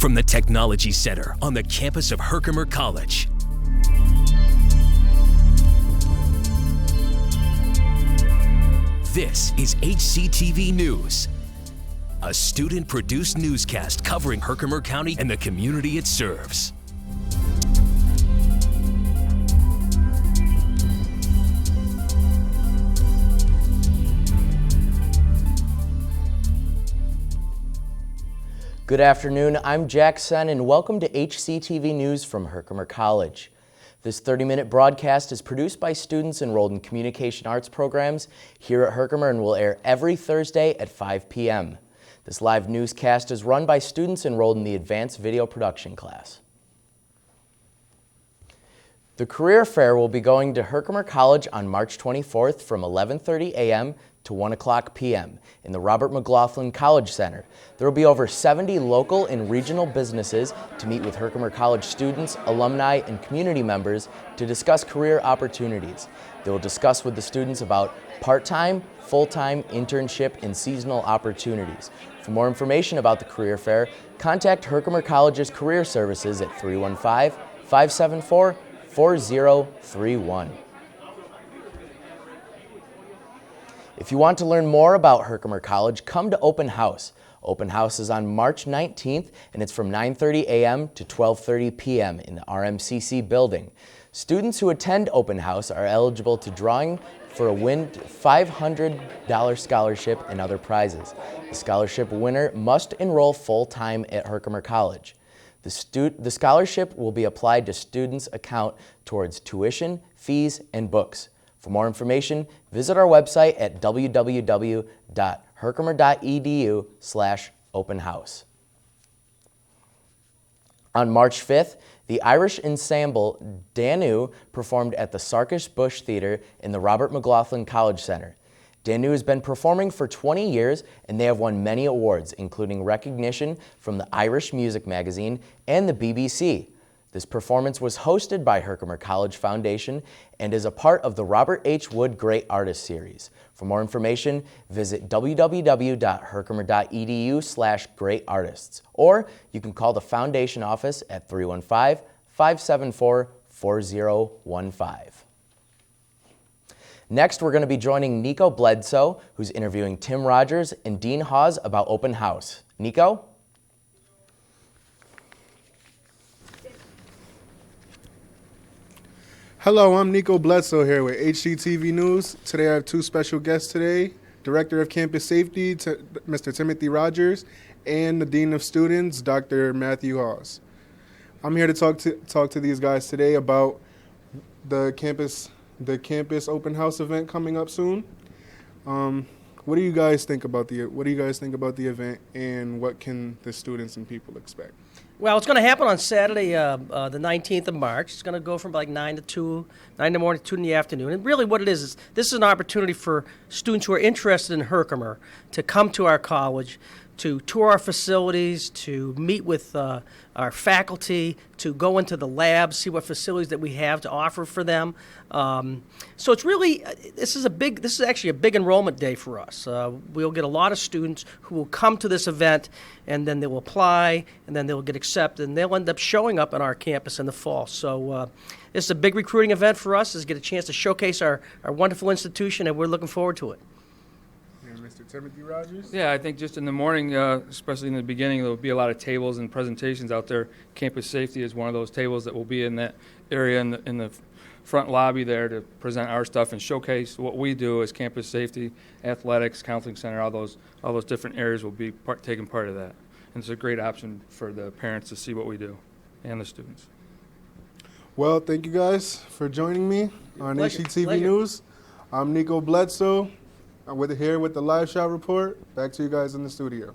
from the Technology Center on the campus of Herkimer College. This is HCTV News, a student-produced newscast covering Herkimer County and the community it serves. Good afternoon, I'm Jack Sen, and welcome to HCTV News from Herkimer College. This 30-minute broadcast is produced by students enrolled in communication arts programs here at Herkimer and will air every Thursday at 5 p.m. This live newscast is run by students enrolled in the advanced video production class. The career fair will be going to Herkimer College on March 24th from 11:30 a.m. to 1 o'clock p.m. in the Robert McLaughlin College Center. There will be over 70 local and regional businesses to meet with Herkimer College students, alumni, and community members to discuss career opportunities. They will discuss with the students about part-time, full-time, internship, and seasonal opportunities. For more information about the career contact Herkimer College's Career Services at 315-574-4031. If you want to learn more about Herkimer College, come to Open House. Open House is on March 19th, and it's from 9:30 a.m. to 12:30 p.m. in the HCCC building. Students who attend Open House are eligible to drawing for a $500 scholarship and other prizes. The scholarship winner must enroll full-time at Herkimer College. The scholarship will be applied to students' account towards tuition, fees, and books. For more information, visit our website at www.herkimer.edu/openhouse. On March 5th, the Irish ensemble Danu performed at the Sarkish Bush Theater in the Robert McLaughlin College Center. Danu has been performing for 20 years, and they have won many awards, including recognition from the Irish Music Magazine and the BBC. This performance was hosted by Herkimer College Foundation and is a part of the Robert H. Wood Great Artist Series. For more information, visit www.herkimer.edu/greatartists, or you can call the Foundation office at 315-574-4015. Next, we're going to be joining Nico Bledsoe, who's interviewing Tim Rogers and Dean Hawes about Open House. Nico? Hello, I'm Nico Bledsoe here with HCTV News. Today I have two special guests today, Director of Campus Safety, Mr. Timothy Rogers, and the Dean of Students, Dr. Matthew Hawes. I'm here to talk to these guys today about the campus open house event coming up soon. What do you guys think about the event, and what can the students and people expect? Well, it's going to happen on Saturday, the 19th of March. It's going to go from like 9 in the morning to 2 in the afternoon. And really what it is this is an opportunity for students who are interested in Herkimer to come to our college, to tour our facilities, to meet with our faculty, to go into the labs, see what facilities that we have to offer for them. So it's really, this is actually a big enrollment day for us. We'll get a lot of students who will come to this event, and then they will apply, and then they'll get accepted, and they'll end up showing up on our campus in the fall. So this is a big recruiting event for us, is get a chance to showcase our wonderful institution, and we're looking forward to it. Mr. Timothy Rogers? Yeah, I think just in the morning, especially in the beginning, there will be a lot of tables and presentations out there. Campus Safety is one of those tables that will be in that area in the front lobby there to present our stuff and showcase what we do as Campus Safety, athletics, counseling center, all those different areas will be taking part of that. And it's a great option for the parents to see what we do and the students. Well, thank you guys for joining me on HCTV News. I'm Nico Bledsoe. I'm here with the live shot report. Back to you guys in the studio.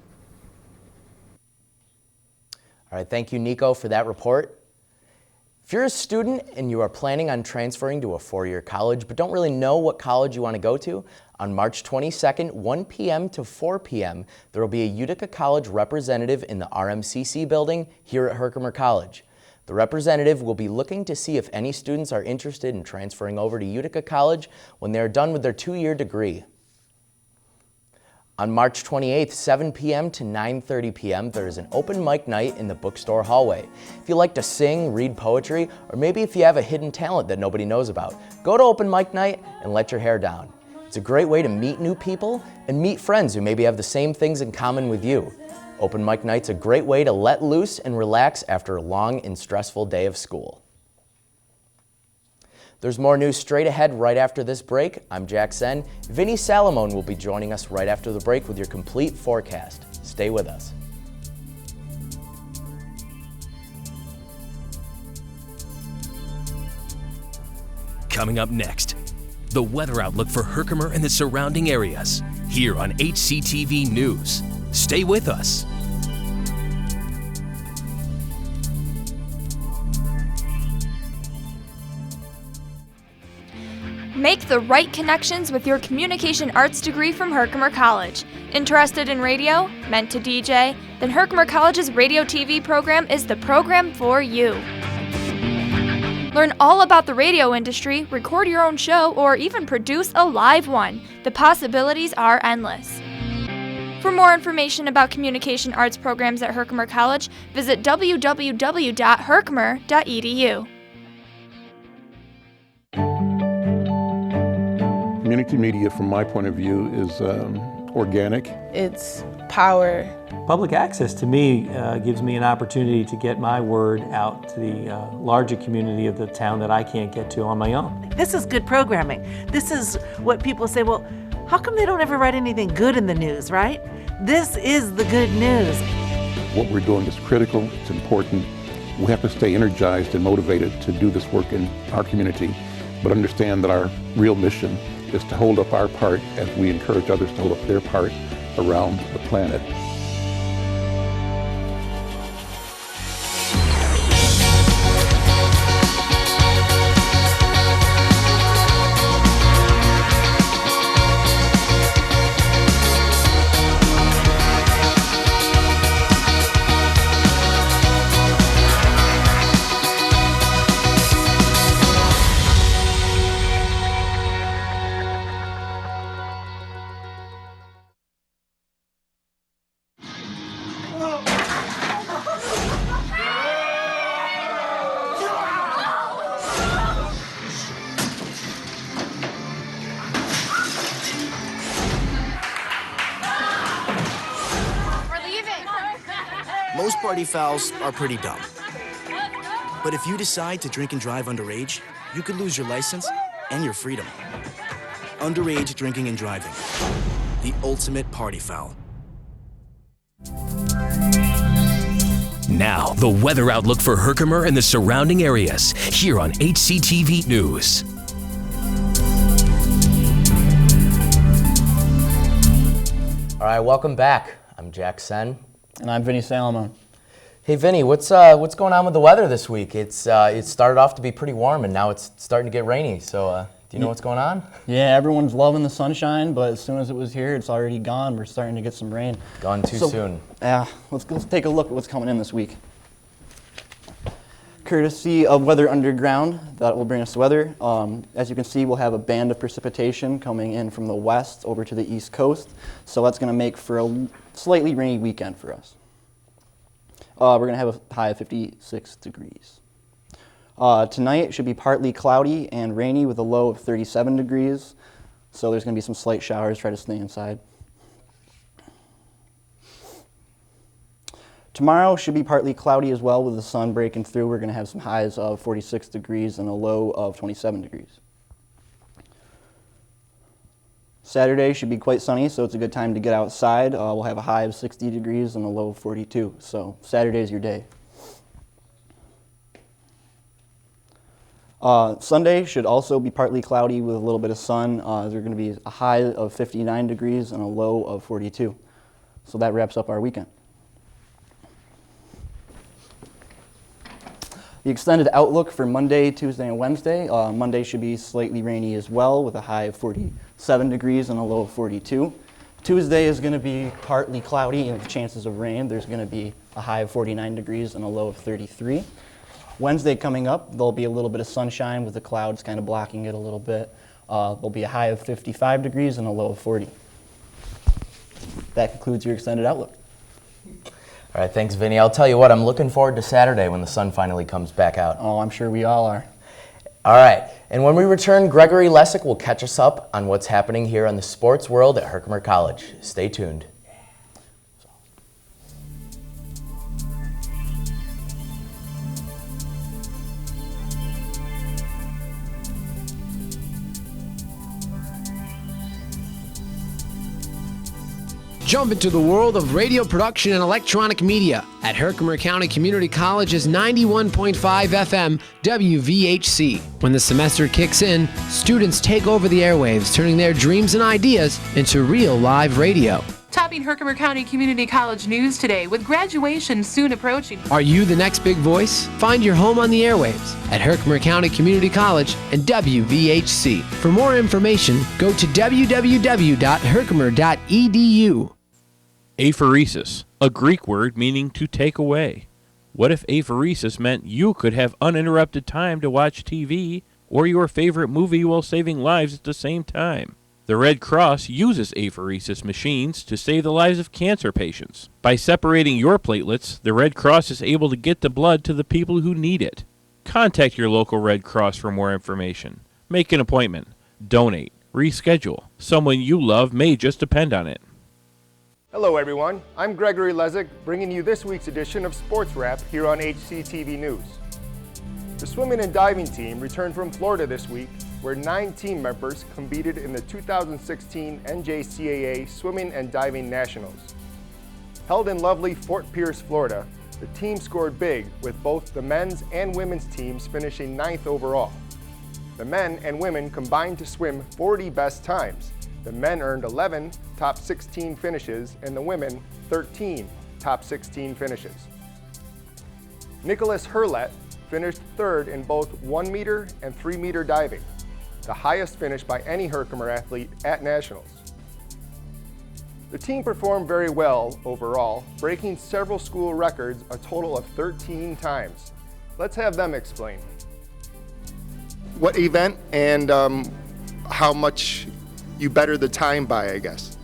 All right, thank you, Nico, for that report. If you're a student and you are planning on transferring to a four-year college but don't really know what college you want to go to, on March 22nd, 1 p.m. to 4 p.m., there will be a Utica College representative in the RMCC building here at Herkimer College. The representative will be looking to see if any students are interested in transferring over to Utica College when they are done with their two-year degree. On March 28th, 7 p.m. to 9:30 p.m., there is an open mic night in the bookstore hallway. If you like to sing, read poetry, or maybe if you have a hidden talent that nobody knows about, go to open mic night and let your hair down. It's a great way to meet new people and meet friends who maybe have the same things in common with you. Open mic night's a great way to let loose and relax after a long and stressful day of school. There's more news straight ahead right after this break. I'm Jack Sen. Vinny Salamone will be joining us right after the break with your complete forecast. Stay with us. Coming up next, the weather outlook for Herkimer and the surrounding areas, here on HCTV News. Stay with us. Make the right connections with your communication arts degree from Herkimer College. Interested in radio? Meant to DJ? Then Herkimer College's radio TV program is the program for you. Learn all about the radio industry, record your own show, or even produce a live one. The possibilities are endless. For more information about communication arts programs at Herkimer College, visit www.herkimer.edu. Community media, from my point of view, is organic. It's power. Public access, to me, gives me an opportunity to get my word out to the larger community of the town that I can't get to on my own. This is good programming. This is what people say, well, how come they don't ever write anything good in the news, right? This is the good news. What we're doing is critical, it's important. We have to stay energized and motivated to do this work in our community, but understand that our real mission is to hold up our part as we encourage others to hold up their part around the planet. Most party fouls are pretty dumb. But if you decide to drink and drive underage, you could lose your license and your freedom. Underage drinking and driving. The ultimate party foul. Now, the weather outlook for Herkimer and the surrounding areas, here on HCTV News. All right, welcome back. I'm Jack Sen. And I'm Vinny Salamone. Hey Vinny, what's going on with the weather this week? It started off to be pretty warm and now it's starting to get rainy. So do you know what's going on? Yeah, everyone's loving the sunshine, but as soon as it was here, it's already gone. We're starting to get some rain. Gone too soon. Yeah, let's take a look at what's coming in this week. Courtesy of Weather Underground, that will bring us the weather. As you can see, we'll have a band of precipitation coming in from the west over to the east coast. So that's going to make for a slightly rainy weekend for us. We're going to have a high of 56 degrees. Tonight should be partly cloudy and rainy with a low of 37 degrees. So there's going to be some slight showers. Try to stay inside. Tomorrow should be partly cloudy as well with the sun breaking through. We're going to have some highs of 46 degrees and a low of 27 degrees. Saturday should be quite sunny, so it's a good time to get outside. We'll have a high of 60 degrees and a low of 42, so Saturday's your day. Sunday should also be partly cloudy with a little bit of sun. There's going to be a high of 59 degrees and a low of 42. So that wraps up our weekend. The extended outlook for Monday, Tuesday, and Wednesday. Monday should be slightly rainy as well with a high of 47 degrees and a low of 42. Tuesday is going to be partly cloudy and with chances of rain. There's going to be a high of 49 degrees and a low of 33. Wednesday coming up, there'll be a little bit of sunshine with the clouds kind of blocking it a little bit. There'll be a high of 55 degrees and a low of 40. that concludes your extended outlook. All right, thanks, Vinny. I'll tell you what, I'm looking forward to Saturday when the sun finally comes back out. Oh, I'm sure we all are. All right, and when we return, Gregory Lessick will catch us up on what's happening here on the sports world at Herkimer College. Stay tuned. Jump into the world of radio production and electronic media at Herkimer County Community College's 91.5 FM WVHC. When the semester kicks in, students take over the airwaves, turning their dreams and ideas into real live radio. Topping Herkimer County Community College news today with graduation soon approaching. Are you the next big voice? Find your home on the airwaves at Herkimer County Community College and WVHC. For more information, go to www.herkimer.edu. Aphoresis, a Greek word meaning to take away. What if aphoresis meant you could have uninterrupted time to watch TV or your favorite movie while saving lives at the same time? The Red Cross uses aphoresis machines to save the lives of cancer patients. By separating your platelets, the Red Cross is able to get the blood to the people who need it. Contact your local Red Cross for more information. Make an appointment. Donate. Reschedule. Someone you love may just depend on it. Hello everyone, I'm Gregory Lessick, bringing you this week's edition of Sports Wrap here on HCTV News. The swimming and diving team returned from Florida this week, where 9 team members competed in the 2016 NJCAA Swimming and Diving Nationals. Held in lovely Fort Pierce, Florida, the team scored big, with both the men's and women's teams finishing 9th overall. The men and women combined to swim 40 best times. The men earned 11 top 16 finishes and the women 13 top 16 finishes. Nicholas Hurlett finished 3rd in both 1 meter and 3 meter diving, the highest finish by any Herkimer athlete at Nationals. The team performed very well overall, breaking several school records a total of 13 times. Let's have them explain. What event and how much you bettered the time by, I guess?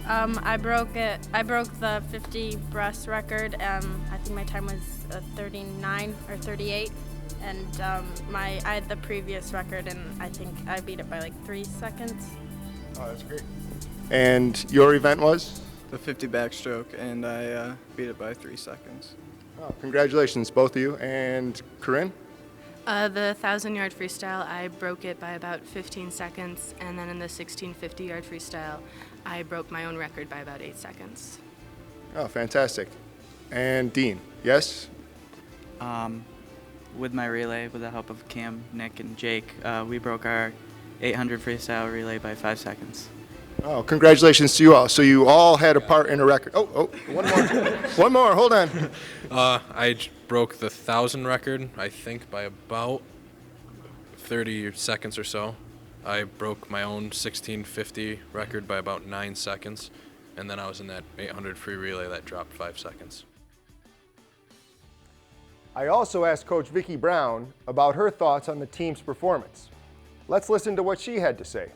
I broke the 50 breast record. I think my time was 39 or 38, and I had the previous record, and I think I beat it by like 3 seconds. Oh, that's great. And your event was? The 50 backstroke, and I beat it by 3 seconds. Oh, congratulations, both of you. And Corinne? The 1,000-yard freestyle, I broke it by about 15 seconds, and then in the 1,650-yard freestyle, I broke my own record by about 8 seconds. Oh, fantastic. And Dean, yes? With my relay, with the help of Cam, Nick, and Jake, we broke our 800 freestyle relay by 5 seconds. Oh, congratulations to you all. So you all had a part in a record. Oh, one more. One more, hold on. I broke the 1,000 record, I think, by about 30 seconds or so. I broke my own 1650 record by about 9 seconds, and then I was in that 800 free relay that dropped 5 seconds. I also asked Coach Vicki Brown about her thoughts on the team's performance. Let's listen to what she had to say.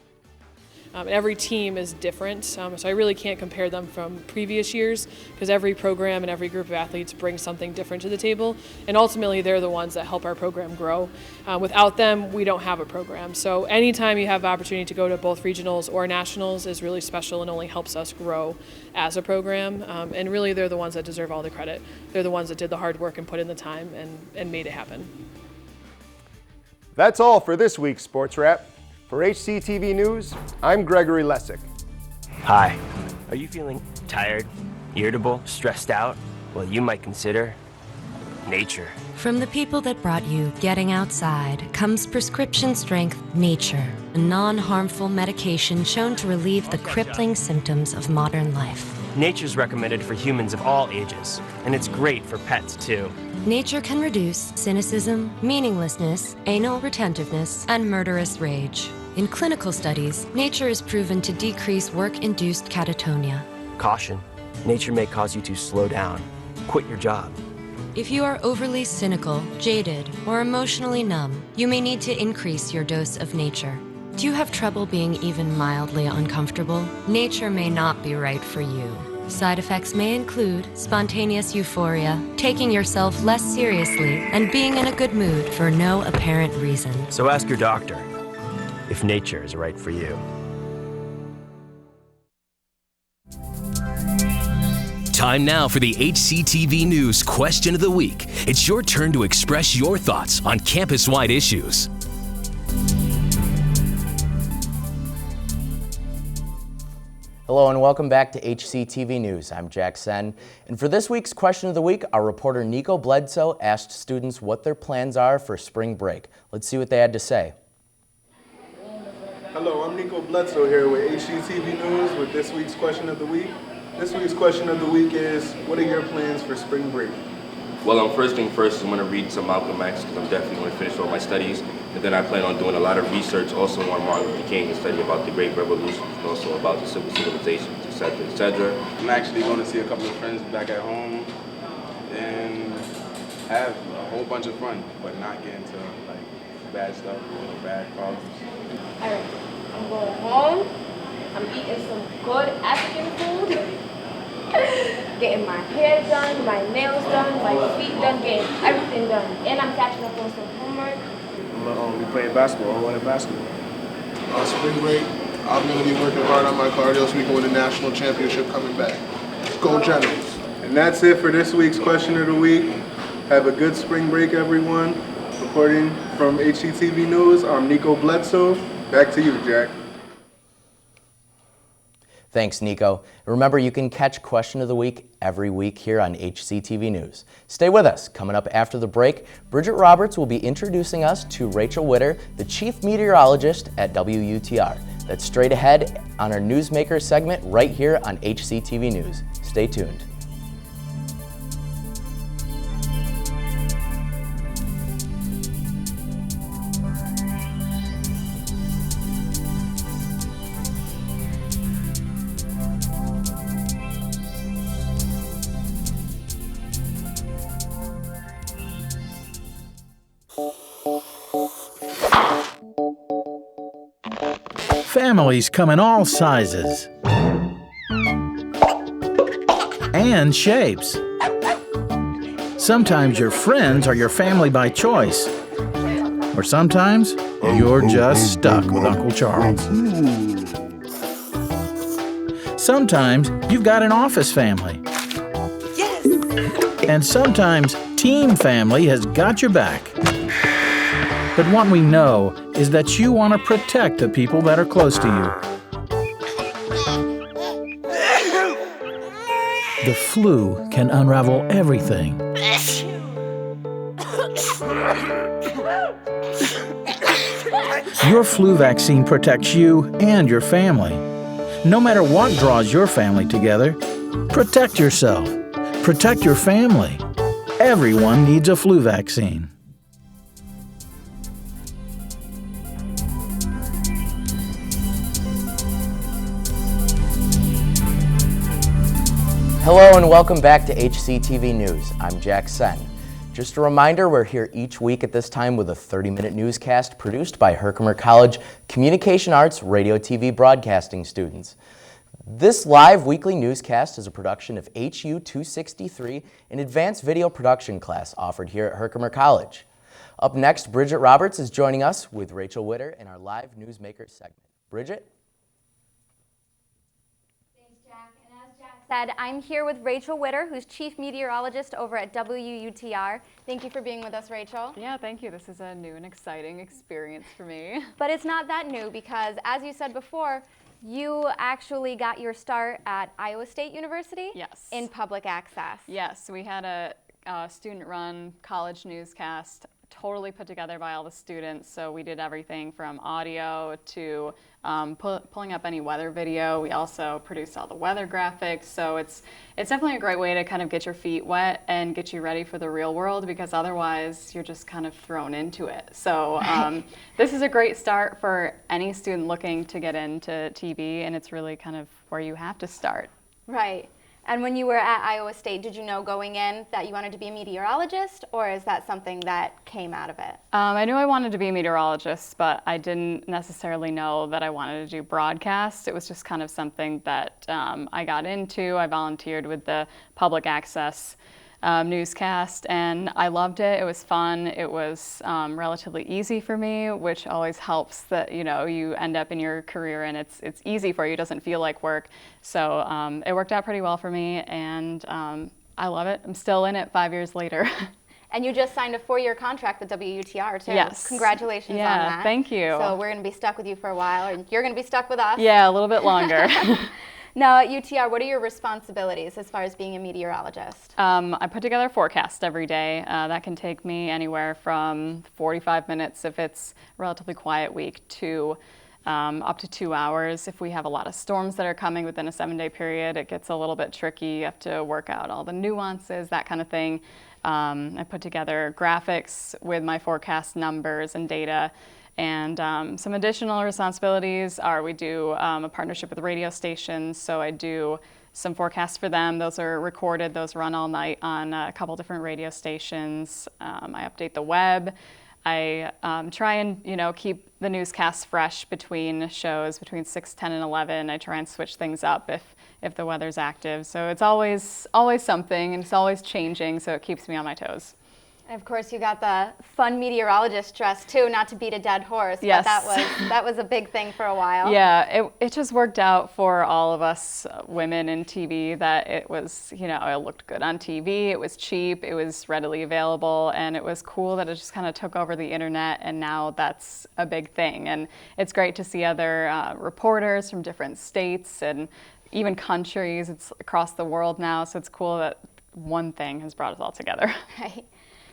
Every team is different, so I really can't compare them from previous years because every program and every group of athletes brings something different to the table, and ultimately they're the ones that help our program grow. Without them, we don't have a program. So anytime you have the opportunity to go to both regionals or nationals is really special and only helps us grow as a program, and really they're the ones that deserve all the credit. They're the ones that did the hard work and put in the time and made it happen. That's all for this week's Sports Wrap. For HCTV News, I'm Gregory Lessick. Hi. Are you feeling tired, irritable, stressed out? Well, you might consider nature. From the people that brought you Getting Outside comes prescription strength Nature, a non-harmful medication shown to relieve the crippling symptoms of modern life. Nature's recommended for humans of all ages, and it's great for pets too. Nature can reduce cynicism, meaninglessness, anal retentiveness, and murderous rage. In clinical studies, Nature is proven to decrease work-induced catatonia. Caution. Nature may cause you to slow down, quit your job. If you are overly cynical, jaded, or emotionally numb, you may need to increase your dose of Nature. Do you have trouble being even mildly uncomfortable? Nature may not be right for you. Side effects may include spontaneous euphoria, taking yourself less seriously, and being in a good mood for no apparent reason. So ask your doctor if nature is right for you. Time now for the HCTV News Question of the Week. It's your turn to express your thoughts on campus-wide issues. Hello and welcome back to HCTV News. I'm Jack Sen. And for this week's Question of the Week, our reporter Nico Bledsoe asked students what their plans are for spring break. Let's see what they had to say. Hello, I'm Nico Bledsoe here with HCTV News with this week's Question of the Week. This week's Question of the Week is, what are your plans for spring break? Well, first thing first, I'm going to read some Malcolm X because I'm definitely going to finish all my studies. And then I plan on doing a lot of research also on Martin Luther King and study about the Great Revolution and also about the civil civilizations, etc., etc. I'm actually going to see a couple of friends back at home and have a whole bunch of fun, but not get into like bad stuff or bad problems. Alright, I'm going home. I'm eating some good African food. Getting my hair done, my nails done, my feet done, getting everything done. And I'm catching up on some homework. I'm going to be playing basketball. I want to basketball. On spring break, I'm going to be working hard on my cardio so we can win a national championship coming back. Let's go Generals. And that's it for this week's Question of the Week. Have a good spring break, everyone. Reporting from HCTV News, I'm Nico Bledsoe. Back to you, Jack. Thanks, Nico. Remember, you can catch Question of the Week every week here on HCTV News. Stay with us. Coming up after the break, Bridget Roberts will be introducing us to Rachel Witter, the Chief Meteorologist at WUTR. That's straight ahead on our Newsmaker segment right here on HCTV News. Stay tuned. Families come in all sizes and shapes. Sometimes your friends are your family by choice, or sometimes you're just stuck with Uncle Charles. Sometimes you've got an office family. Yes! And sometimes Team Family has got your back. But what we know is that you want to protect the people that are close to you. The flu can unravel everything. Your flu vaccine protects you and your family. No matter what draws your family together, protect yourself. Protect your family. Everyone needs a flu vaccine. Hello and welcome back to HCTV News. I'm Jack Sen. Just a reminder, we're here each week at this time with a 30-minute newscast produced by Herkimer College Communication Arts Radio TV broadcasting students. This live weekly newscast is a production of HU 263, an advanced video production class offered here at Herkimer College. Up next, Bridget Roberts is joining us with Rachel Witter in our live Newsmaker segment. Bridget? Said, I'm here with Rachel Witter, who's Chief Meteorologist over at WUTR. Thank you for being with us, Rachel. Yeah, thank you. This is a new and exciting experience for me. But it's not that new because, as you said before, you actually got your start at Iowa State University? Yes. In public access. Yes, we had a student-run college newscast totally put together by all the students. So we did everything from audio to pulling up any weather video. We also produced all the weather graphics. So it's definitely a great way to kind of get your feet wet and get you ready for the real world, because otherwise you're just kind of thrown into it. So this is a great start for any student looking to get into TV, and it's really kind of where you have to start. Right. And when you were at Iowa State, did you know going in that you wanted to be a meteorologist, or is that something that came out of it? I knew I wanted to be a meteorologist, but I didn't necessarily know that I wanted to do broadcast. It was just kind of something that I got into. I volunteered with the public access newscast, and I loved it. It was fun. It was relatively easy for me, which always helps that, you know, you end up in your career and it's easy for you. It doesn't feel like work. So it worked out pretty well for me, and I love it. I'm still in it 5 years later. And you just signed a 4-year contract with WUTR too. Yes. Congratulations on that. Thank you. So we're going to be stuck with you for a while, and you're going to be stuck with us. Yeah, a little bit longer. Now at UTR, what are your responsibilities as far as being a meteorologist? I put together a forecast every day. That can take me anywhere from 45 minutes if it's a relatively quiet week to up to 2 hours. If we have a lot of storms that are coming within a 7-day period, it gets a little bit tricky. You have to work out all the nuances, that kind of thing. I put together graphics with my forecast numbers and data. And some additional responsibilities are we do a partnership with radio stations, so I do some forecasts for them. Those are recorded, those run all night on a couple different radio stations. I update the web. I try and, you know, keep the newscasts fresh between shows, between 6, 10, and 11. I try and switch things up if the weather's active. So it's always something, and it's always changing, so it keeps me on my toes. And of course, you got the fun meteorologist dress too, not to beat a dead horse. Yes. But that was a big thing for a while. Yeah, it just worked out for all of us women in TV that it was, you know, it looked good on TV, it was cheap, it was readily available, and it was cool that it just kind of took over the internet, and now that's a big thing. And it's great to see other reporters from different states and even countries. It's across the world now, so it's cool that one thing has brought us all together. Right.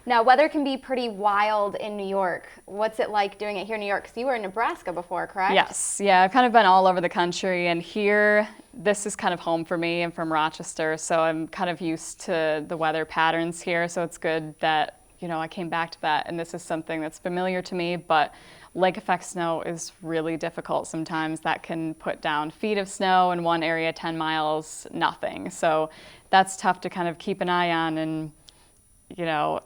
Now, weather can be pretty wild in New York. What's it like doing it here in New York? Because you were in Nebraska before, correct? Yes, yeah, I've kind of been all over the country, and here, this is kind of home for me. I'm from Rochester, so I'm kind of used to the weather patterns here, so it's good that, you know, I came back to that, and this is something that's familiar to me, but lake effect snow is really difficult sometimes. That can put down feet of snow in one area, 10 miles, nothing. So that's tough to kind of keep an eye on and, you know,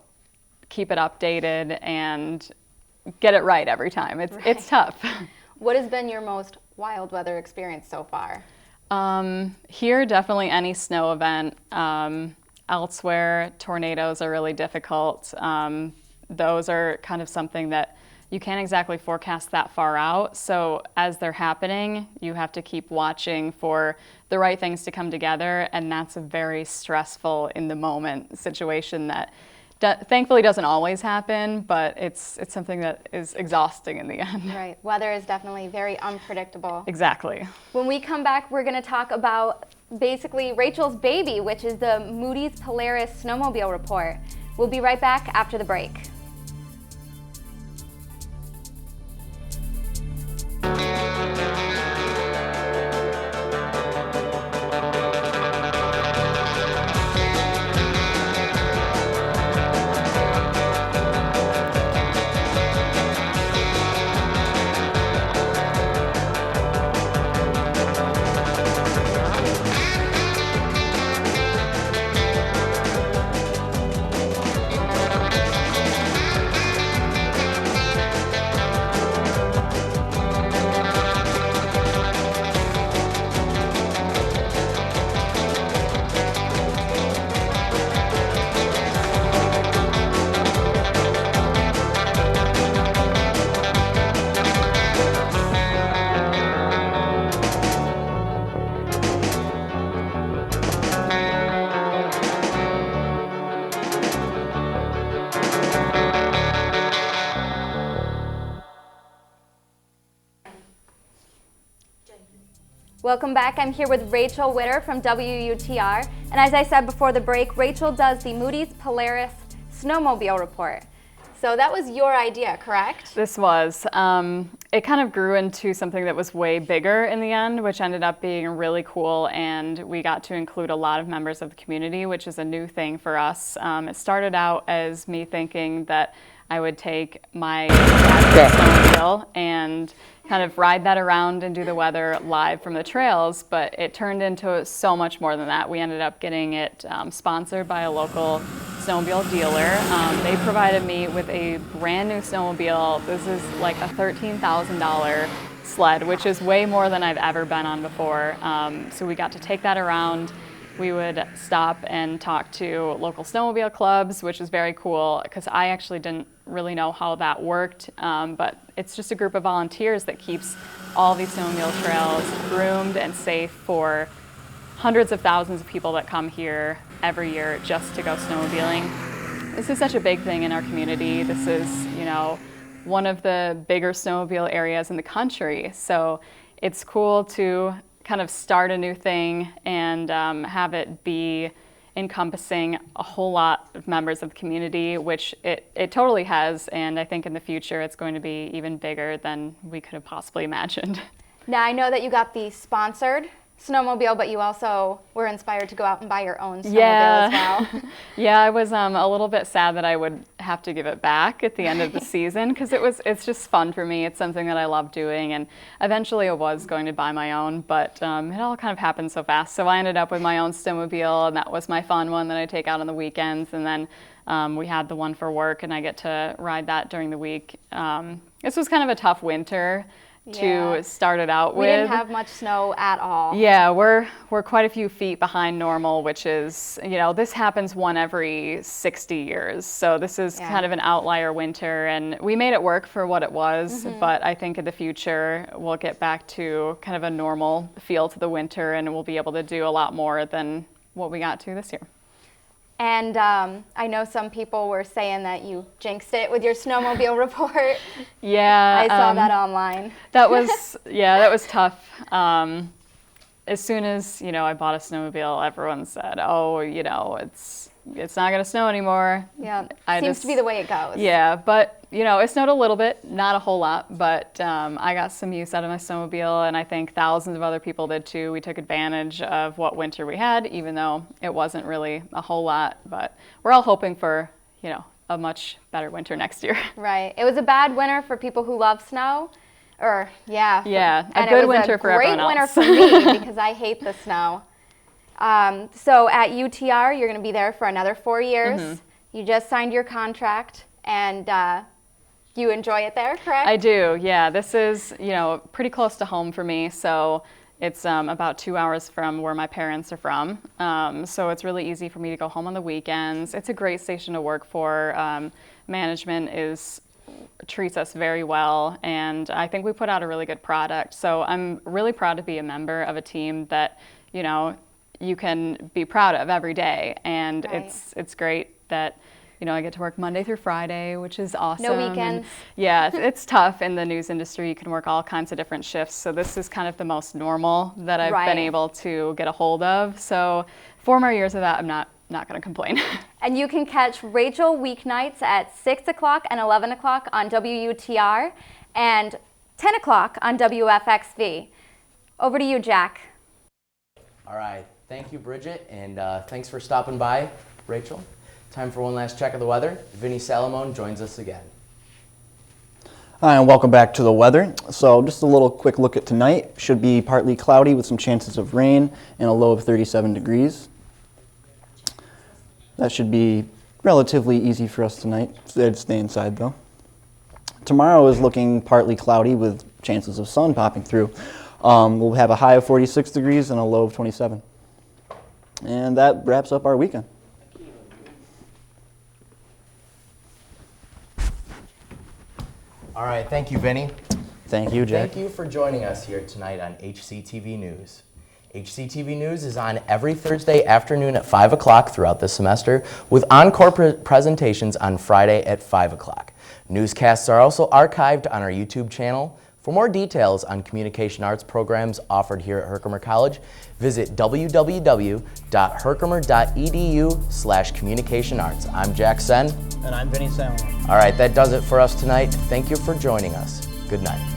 keep it updated and get it right every time. It's tough. What has been your most wild weather experience so far? Here, definitely any snow event. Elsewhere, tornadoes are really difficult. Those are kind of something that you can't exactly forecast that far out. So as they're happening, you have to keep watching for the right things to come together. And that's a very stressful in the moment situation that thankfully doesn't always happen, but it's something that is exhausting in the end. Right, weather is definitely very unpredictable. Exactly. When we come back, we're gonna talk about basically Rachel's baby, which is the Moody's Polaris Snowmobile Report. We'll be right back after the break. Welcome back. I'm here with Rachel Witter from WUTR. And as I said before the break, Rachel does the Moody's Polaris Snowmobile Report. So that was your idea, correct? This was. It kind of grew into something that was way bigger in the end, which ended up being really cool, and we got to include a lot of members of the community, which is a new thing for us. It started out as me thinking that I would take my snowmobile and kind of ride that around and do the weather live from the trails, but it turned into so much more than that. We ended up getting it sponsored by a local snowmobile dealer. They provided me with a brand new snowmobile. This is like a $13,000 sled, which is way more than I've ever been on before. So we got to take that around. We would stop and talk to local snowmobile clubs, which is very cool because I actually didn't really know how that worked, but it's just a group of volunteers that keeps all these snowmobile trails groomed and safe for hundreds of thousands of people that come here every year just to go snowmobiling. This is such a big thing in our community. This is, you know, one of the bigger snowmobile areas in the country, so it's cool to kind of start a new thing and have it be encompassing a whole lot of members of the community, which it totally has, and I think in the future it's going to be even bigger than we could have possibly imagined. Now I know that you got the sponsored snowmobile, but you also were inspired to go out and buy your own snowmobile as well. Yeah, I was a little bit sad that I would have to give it back at the end of the season because it's just fun for me. It's something that I love doing, and eventually I was going to buy my own, but it all kind of happened so fast. So I ended up with my own snowmobile, and that was my fun one that I take out on the weekends, and then we had the one for work, and I get to ride that during the week. This was kind of a tough winter to start it out with. We didn't have much snow at all. Yeah, we're quite a few feet behind normal, which is, you know, this happens one every 60 years. So this is kind of an outlier winter, and we made it work for what it was, but I think in the future we'll get back to kind of a normal feel to the winter, and we'll be able to do a lot more than what we got to this year. And I know some people were saying that you jinxed it with your snowmobile report. Yeah. I saw that online. That was, that was tough. As soon as, you know, I bought a snowmobile, everyone said, oh, you know, it's not going to snow anymore. Yeah, seems to be the way it goes. Yeah, but, you know, it snowed a little bit, not a whole lot, but I got some use out of my snowmobile, and I think thousands of other people did too. We took advantage of what winter we had, even though it wasn't really a whole lot, but we're all hoping for, you know, a much better winter next year. Right. It was a bad winter for people who love snow. Yeah, and a good winter for everyone else. It was a great winter for me because I hate the snow. So at UTR, you're going to be there for another 4 years. You just signed your contract, and you enjoy it there, correct? I do, yeah. This is, you know, pretty close to home for me, so it's about 2 hours from where my parents are from. So it's really easy for me to go home on the weekends. It's a great station to work for. Management treats us very well, and I think we put out a really good product. So I'm really proud to be a member of a team that, you know, you can be proud of every day, and it's great that, you know, I get to work Monday through Friday, which is awesome. No weekends. And yeah, it's tough in the news industry. You can work all kinds of different shifts, so this is kind of the most normal that I've been able to get a hold of. So 4 more years of that, I'm not going to complain. And you can catch Rachel weeknights at 6 o'clock and 11 o'clock on WUTR and 10 o'clock on WFXV. Over to you, Jack. All right. Thank you, Bridget, and thanks for stopping by, Rachel. Time for one last check of the weather. Vinny Salamone joins us again. Hi, and welcome back to the weather. So just a little quick look at tonight. Should be partly cloudy with some chances of rain and a low of 37 degrees. That should be relatively easy for us tonight. I'd stay inside though. Tomorrow is looking partly cloudy with chances of sun popping through. We'll have a high of 46 degrees and a low of 27. And that wraps up our weekend. All right, thank you, Vinny. Thank you, Jack. Thank you for joining us here tonight on HCTV News. HCTV News is on every Thursday afternoon at 5 o'clock throughout the semester, with encore presentations on Friday at 5 o'clock. Newscasts are also archived on our YouTube channel. For more details on communication arts programs offered here at Herkimer College, visit www.herkimer.edu/communicationarts. I'm Jack Sen. And I'm Vinny Salmon. All right, that does it for us tonight. Thank you for joining us. Good night.